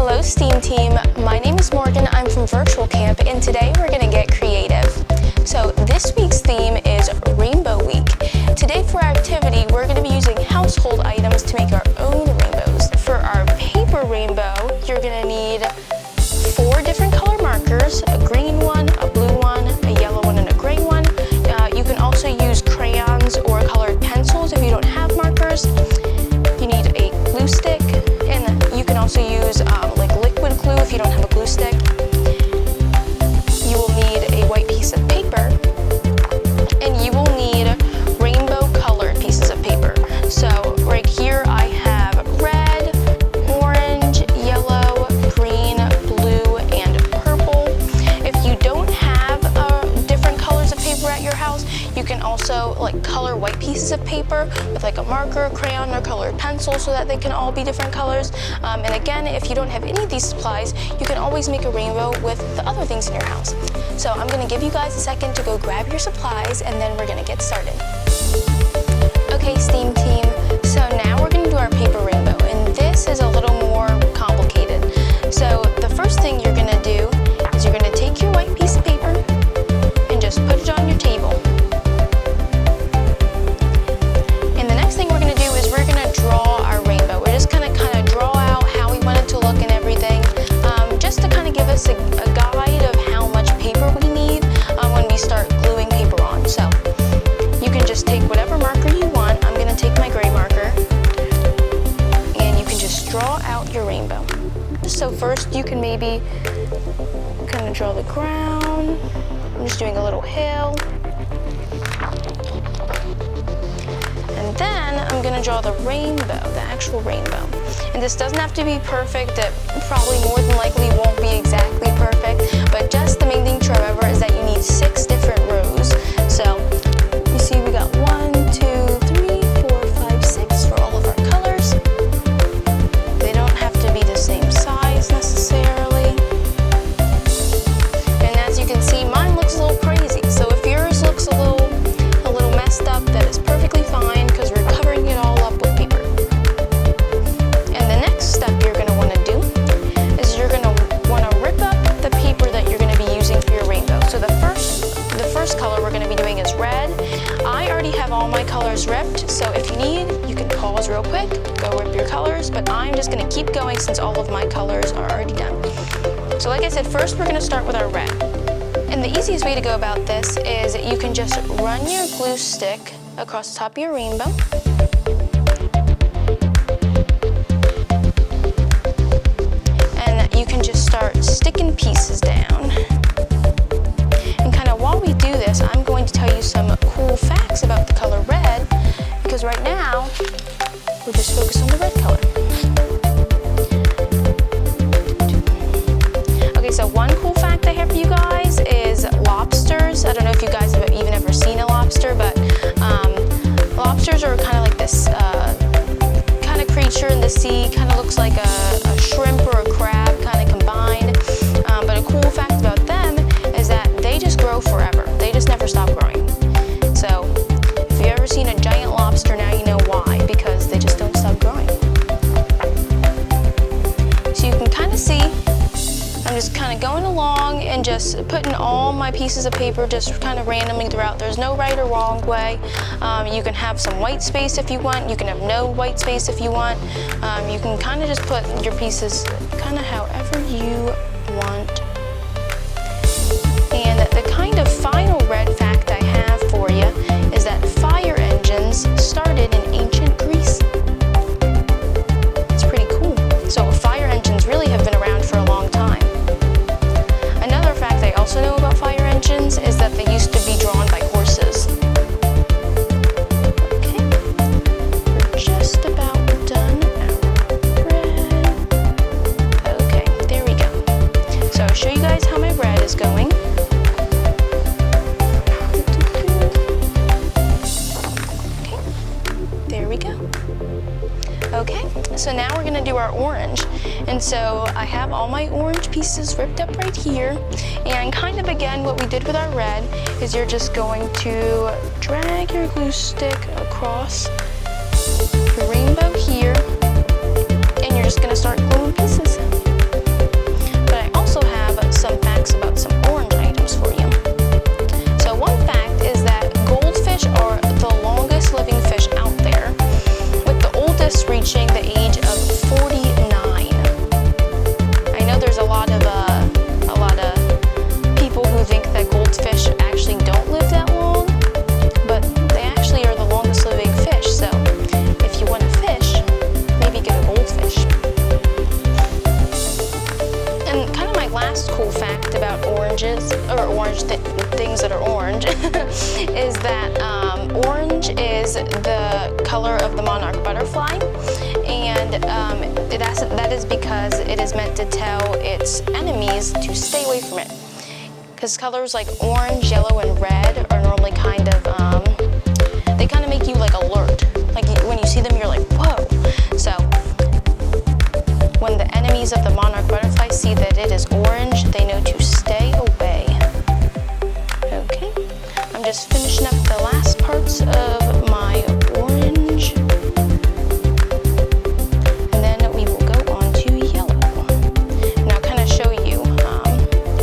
Hello STEAM team, my name is Morgan, I'm from Virtual Camp, and today we're going to get creative. So this week's theme is Rainbow Week. Today for our activity, we're going to be using household items to make our own rainbows. For our paper rainbow, you're going to need 4 different color markers, a green one, a blue one, a yellow one, and a gray one. You can also use crayons or colored pencils if you don't have markers. You need a glue stick, and you can also use like liquid glue if you don't have a glue stick. You will need a white piece of paper, and you will need rainbow colored pieces of paper. So right here I have red, orange, yellow, green, blue, and purple. If you don't have different colors of paper at your house, you can also like color white pieces of paper with like a marker, crayon, or colored pencil so that they can all be different colors. And again, if you don't have any of these supplies, you can always make a rainbow with the other things in your house. So I'm going to give you guys a second to go grab your supplies, and then we're going to get started. Okay, STEAM team, so now we're going to do our paper rainbow, and this is a little more complicated. So the first thing you're going to do is you're going to take your white piece of paper and just put it on your table. And the next thing we're going to do is we're going to draw our rainbow. We're just going to kind of draw out how we want it to look and everything, just to kind of give us a guide of how much paper we need when we start gluing paper on. So you can just take whatever marker you want. I'm going to take my gray marker, and you can just draw out your rainbow. So first you can maybe kind of draw the ground. I'm just doing a little hill. And then I'm going to draw the rainbow, the actual rainbow. And this doesn't have to be perfect. It probably more than likely won't be exactly perfect. But just the main thing to remember is that you need 6 different rows. So you see we got 1, 2, 3, 4, 5, 6 for all of our colors. They don't have to be the same size necessarily. And as you can see, mine looks a little crazy. So if yours looks a little messed up, that is perfectly fine because we're covering it all up with paper. And the next step you're going to want to do is you're going to want to rip up the paper that you're going to be using for your rainbow. So the first color we're going to be doing is red. I already have all my colors ripped, so if you need, you can pause real quick, go rip your colors, but I'm just going to keep going since all of my colors are already done. So like I said, first we're going to start with our red. And the easiest way to go about this is you can just run your glue stick across the top of your rainbow. And you can just start sticking pieces down. And kind of while we do this, I'm going to tell you some cool facts about the color red, because right now we're just focused on the red color. Okay, so one cool fact I have for you guys is lobsters. I don't know if you guys have even ever seen a lobster, but lobsters are kind of like this kind of creature in the sea, kind of looks like a shrimp or a crab kind of combined. But a cool fact about them is that they just grow forever. They just never stop growing. So if you've ever seen a giant lobster, now you know why, because they just don't stop growing. So you can kind of see I'm just kind of going along and just putting all my pieces of paper just kind of randomly throughout. There's no right or wrong way. You can have some white space if you want. You can have no white space if you want. You can kind of just put your pieces kind of however you want. And the kind of final red fact I have for you is that fire engines started in ancient Greece. It's pretty cool. So fire engines really have been around for a long time. Another fact I also know about fire engines is that they used to be drawn by horses. Okay, we're just about done our red. Okay, there we go. So I'll show you guys how my red is going. Okay, there we go. Okay, so now we're going to do our orange. And so I have all my orange pieces ripped up right here. And kind of again, what we did with our red is you're just going to drag your glue stick across the rainbow here. And you're just going to start gluing pieces. color of the monarch butterfly, and that is because it is meant to tell its enemies to stay away from it. Because colors like orange, yellow, and red are normally they kind of make you like alert. Like when you see them, you're like, whoa. So when the enemies of the monarch butterfly see that it is orange, they know to stay away. Okay, I'm just finishing up the last parts of my orange. And then we will go on to yellow. And I'll kind of show you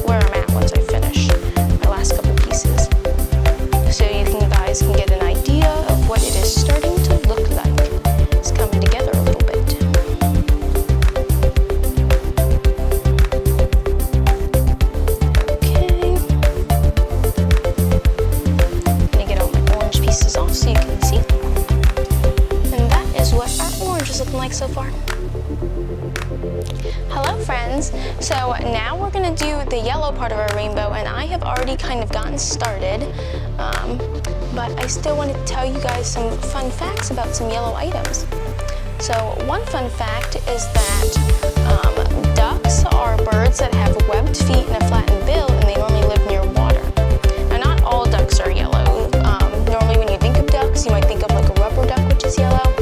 where I'm at once I finish my last couple pieces. So you guys can get an idea of what it is starting to look like. It's coming together a little bit. So far. Hello friends, so now we're going to do the yellow part of our rainbow, and I have already kind of gotten started, but I still want to tell you guys some fun facts about some yellow items. So one fun fact is that ducks are birds that have webbed feet and a flattened bill, and they normally live near water. Now not all ducks are yellow. Normally when you think of ducks, you might think of like a rubber duck, which is yellow.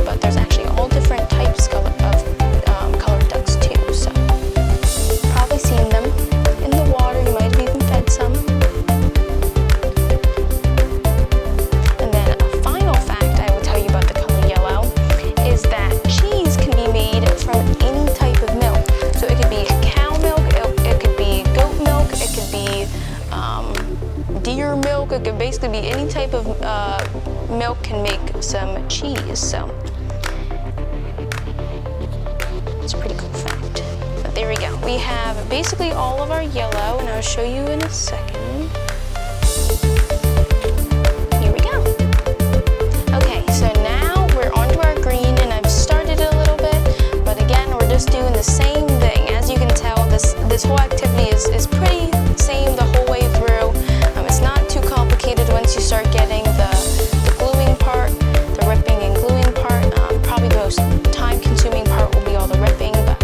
But there's actually all different types of colored ducks too, so probably seen them in the water. You might have even fed some. And then a final fact I will tell you about the color yellow is that cheese can be made from any type of milk. So it could be cow milk, it could be goat milk, it could be deer milk, it could basically be any type of milk can make some cheese. So it's a pretty cool fact. But there we go. We have basically all of our yellow, and I'll show you in a second. Here we go. Okay, so now we're on to our green, and I've started it a little bit, but again, we're just doing the same thing. As you can tell, this whole activity is pretty same the whole way through. It's not too complicated once you start getting the gluing part, the ripping and gluing part. Probably the most time-consuming part will be all the ripping, but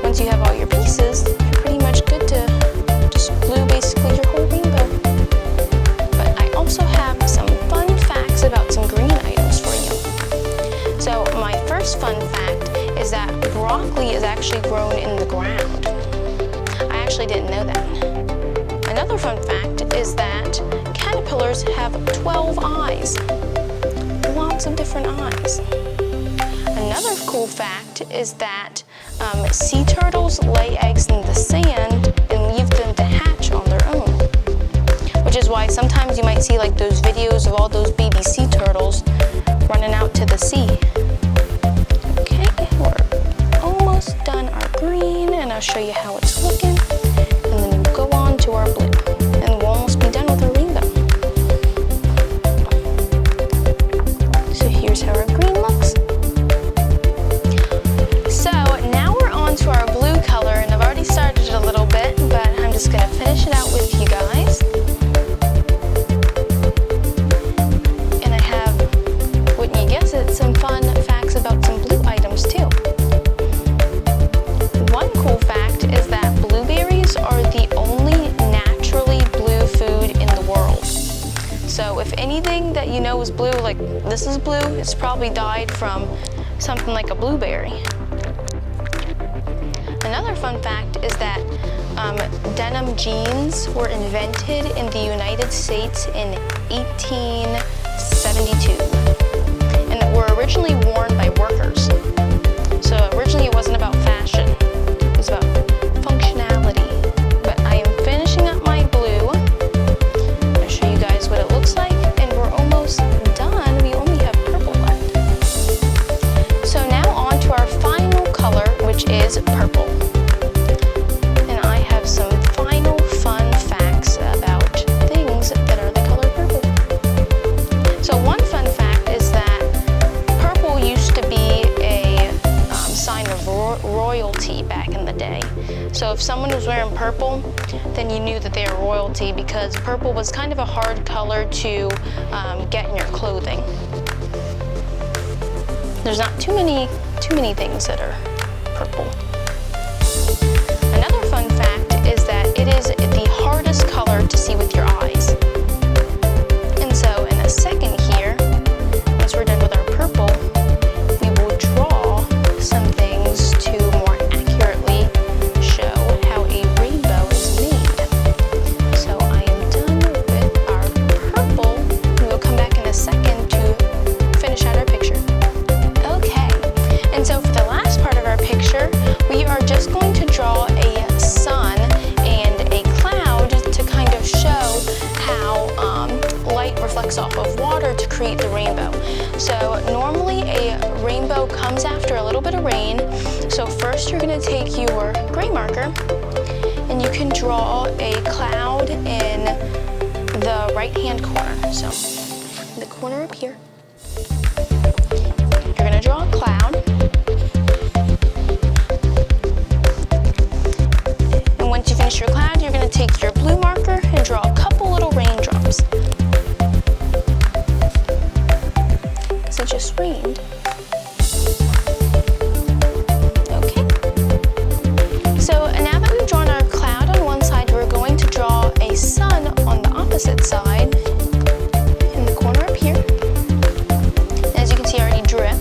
once you have all your pieces, you're pretty much good to just glue basically your whole rainbow. But I also have some fun facts about some green items for you. So my first fun fact is that broccoli is actually grown in the ground. I actually didn't know that. Another fun fact is that caterpillars have 12 eyes. Lots of different eyes. Another cool fact is that sea turtles lay eggs in the sand and leave them to hatch on their own. Which is why sometimes you might see like those videos of all those baby sea turtles running out to the sea. Okay, we're almost done our green, and I'll show you how it's looking. And then we'll go on to our blue. And we'll almost be done with our rainbow. So here's how our green looks. So now we're on to our blue color, and I've already started it a little bit, but I'm just going to finish it out with you guys. And I have, wouldn't you guess it, some fun facts about some blue items too. One cool fact is that blueberries are the only naturally blue food in the world. So if anything that you know is blue, like this is blue, it's probably dyed from something like a blueberry. Another fun fact is that denim jeans were invented in the United States in 1872 and were originally worn by workers. So originally it wasn't about fashion, it was about functionality. But I am finishing up my blue. I'll show you guys what it looks like, and we're almost done. We only have purple left. So now on to our final color, which is purple. And I have some final fun facts about things that are the color purple. So one fun fact is that purple used to be a sign of royalty back in the day. So if someone was wearing purple, then you knew that they were royalty, because purple was kind of a hard color to get in your clothing. There's not too many things that are purple. Another fun fact is that it is the hardest color to see with your eyes. And so in a second here, once we're done with our purple, we will draw some things to more accurately show how a rainbow is made. So I am done with our purple. We will come back in a second to finish out our picture. Okay, and so for the last part of our picture, we are just going to draw a sun and a cloud to kind of show how light reflects off of water to create the rainbow. So normally a rainbow comes after a little bit of rain. So first you're going to take your gray marker and you can draw a cloud in the right hand corner. So in the corner up here, you're going to draw a cloud. And once you finish your cloud, you're going to take your blue marker and draw a couple little raindrops. Because it just rained. Okay. So now that we've drawn our cloud on one side, we're going to draw a sun on the opposite side in the corner up here. As you can see, I already drew it.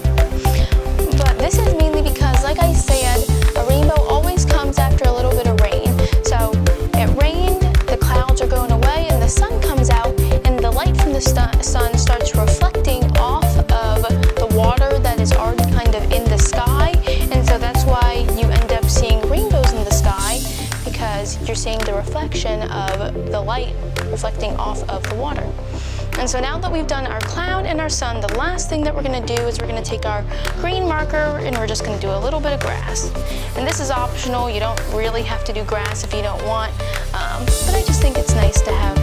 But this is mainly because, like I said, a rainbow always comes after a little bit of rain. So it rained, the clouds are going away, and the sun comes out, and the light from the sun starts reflecting off of the water that is already kind of in the sky. And so that's why you end up seeing rainbows in the sky, because you're seeing the reflection of the light reflecting off of the water. And so now that we've done our cloud and our sun, the last thing that we're going to do is we're going to take our green marker and we're just going to do a little bit of grass. And this is optional. You don't really have to do grass if you don't want, but I just think it's nice to have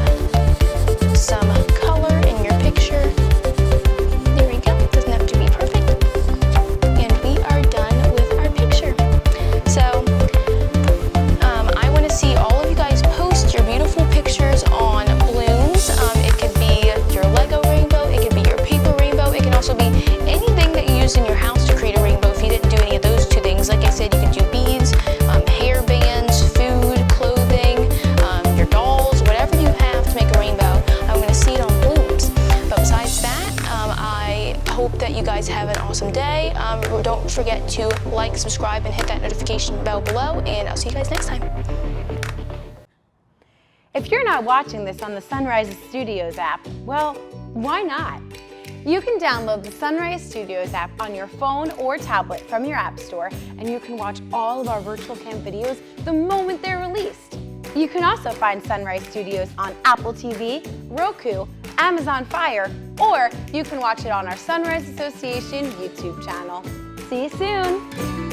some color in your picture. There we go. It doesn't have to be perfect. And we are done with our picture. So I want to see all of you guys post your beautiful pictures on balloons. It could be your Lego rainbow, it could be your paper rainbow, it can also be anything that you use in your house to create a rainbow. If you didn't do any of those two things, like I said, you can do beads, hair bands, food, clothing, your dolls, whatever you have to make a rainbow. I want to see it on balloons. But besides that, I hope that you guys have an awesome day. Don't forget to like, subscribe, and hit that notification bell below, and I'll see you guys next time. If you're not watching this on the Sunrise Studios app, well, why not? You can download the Sunrise Studios app on your phone or tablet from your app store, and you can watch all of our virtual camp videos the moment they're released. You can also find Sunrise Studios on Apple TV, Roku, Amazon Fire, or you can watch it on our Sunrise Association YouTube channel. See you soon!